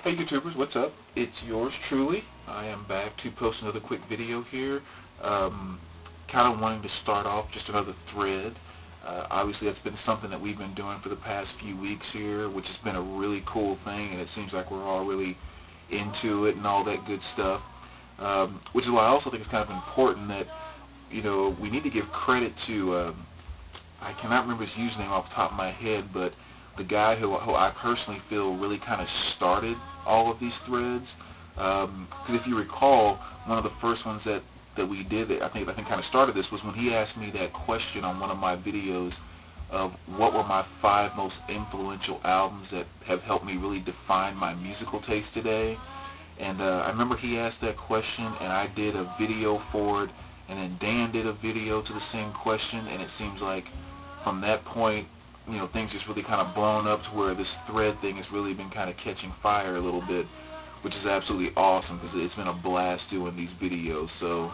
Hey YouTubers, what's up? It's yours truly. I am back to post another quick video here. Kind of wanting to start off just another thread. Obviously that's been something that we've been doing for the past few weeks here, which has been a really cool thing, and it seems like we're all really into it and all that good stuff. Which is why I also think it's kind of important that, we need to give credit to, I cannot remember his username off the top of my head, but the guy who I personally feel really kind of started all of these threads. Because if you recall, one of the first ones that we did that I think kind of started this was when he asked me that question on one of my videos of what were my 5 most influential albums that have helped me really define my musical taste today. And I remember he asked that question, and I did a video for it, and then Dan did a video to the same question, and it seems like from that point, things just really kind of blown up to where this thread thing has really been kind of catching fire a little bit, which is absolutely awesome because it's been a blast doing these videos. So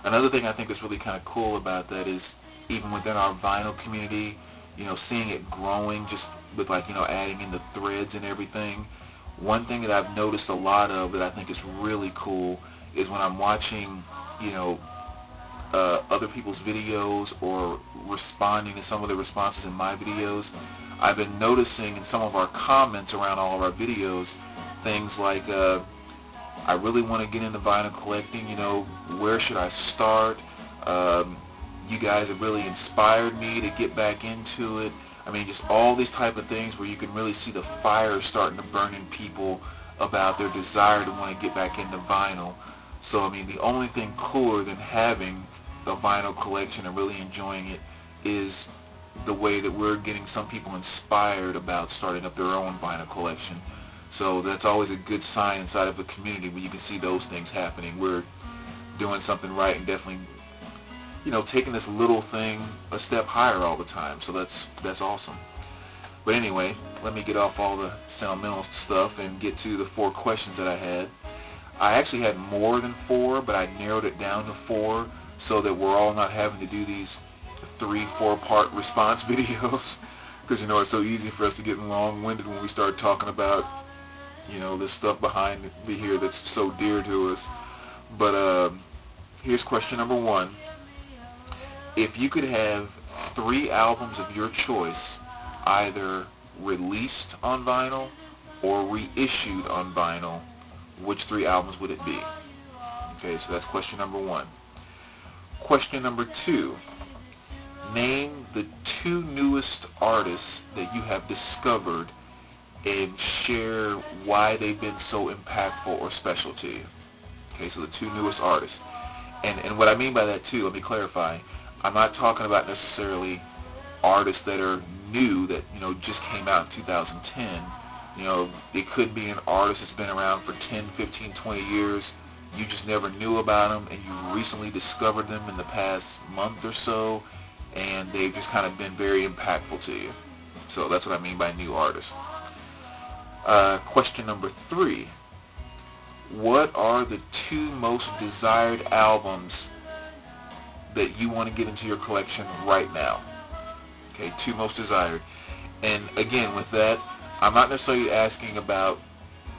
another thing I think is really kind of cool about that is even within our vinyl community, seeing it growing just with adding in the threads and everything. One thing that I've noticed a lot of that I think is really cool is when I'm watching, other people's videos or responding to some of the responses in my videos, I've been noticing in some of our comments around all of our videos things like, I really want to get into vinyl collecting, where should I start? You guys have really inspired me to get back into it. I mean, just all these type of things where you can really see the fire starting to burn in people about their desire to want to get back into vinyl. So, I mean, the only thing cooler than having a vinyl collection and really enjoying it is the way that we're getting some people inspired about starting up their own vinyl collection. So that's always a good sign inside of a community when you can see those things happening. We're doing something right and definitely, taking this little thing a step higher all the time. So that's awesome. But anyway, let me get off all the sentimental stuff and get to the 4 questions that I had. I actually had more than 4, but I narrowed it down to 4 so that we're all not having to do these 3-4 part response videos, because it's so easy for us to get long-winded when we start talking about this stuff behind me here that's so dear to us. But here's question number 1. If you could have 3 albums of your choice either released on vinyl or reissued on vinyl, which 3 albums would it be? Okay, so that's question number 1. Question number 2. Name the 2 newest artists that you have discovered and share why they've been so impactful or special to you. Okay, so the 2 newest artists. And what I mean by that too, let me clarify, I'm not talking about necessarily artists that are new that, just came out in 2010. It could be an artist that's been around for 10, 15, 20 years. You just never knew about them, and you recently discovered them in the past month or so, and they've just kind of been very impactful to you. So that's what I mean by new artists. Question number 3. What are the 2 most desired albums that you want to get into your collection right now? Okay, 2 most desired. And again, with that, I'm not necessarily asking about,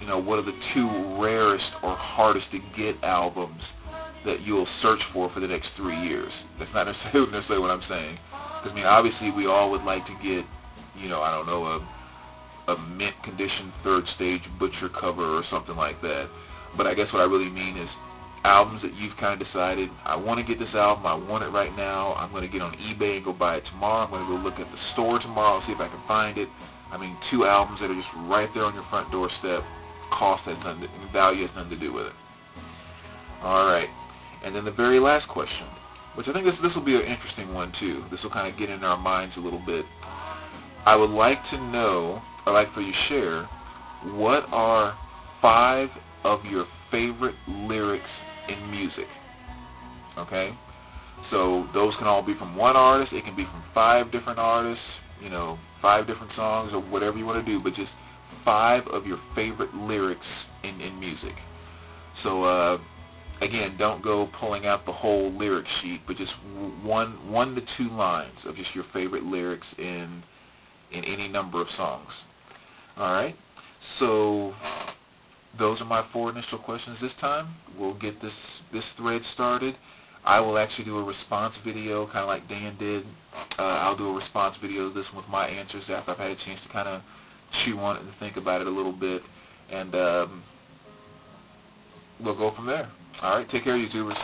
what are the 2 rarest or hardest to get albums that you'll search for the next 3 years. That's not necessarily what I'm saying. Because, obviously we all would like to get, I don't know, a mint condition 3rd stage Butcher cover or something like that. But I guess what I really mean is albums that you've kind of decided, I want to get this album, I want it right now, I'm going to get on eBay and go buy it tomorrow, I'm going to go look at the store tomorrow, see if I can find it. 2 albums that are just right there on your front doorstep. Cost has nothing, value has nothing to do with it. Alright, and then the very last question, which I think this will be an interesting one too. This will kind of get into our minds a little bit. I would like to know, I'd like for you to share, what are 5 of your favorite lyrics in music? Okay? So those can all be from one artist, it can be from 5 different artists, 5 different songs or whatever you want to do, but just 5 of your favorite lyrics in music. So again, don't go pulling out the whole lyric sheet, but just 1 to 2 lines of just your favorite lyrics in any number of songs. Alright? So those are my 4 initial questions this time. We'll get this thread started. I will actually do a response video, kind of like Dan did. I'll do a response video of this one with my answers after I've had a chance to kind of chew on it and think about it a little bit. And we'll go from there. All right, take care, YouTubers.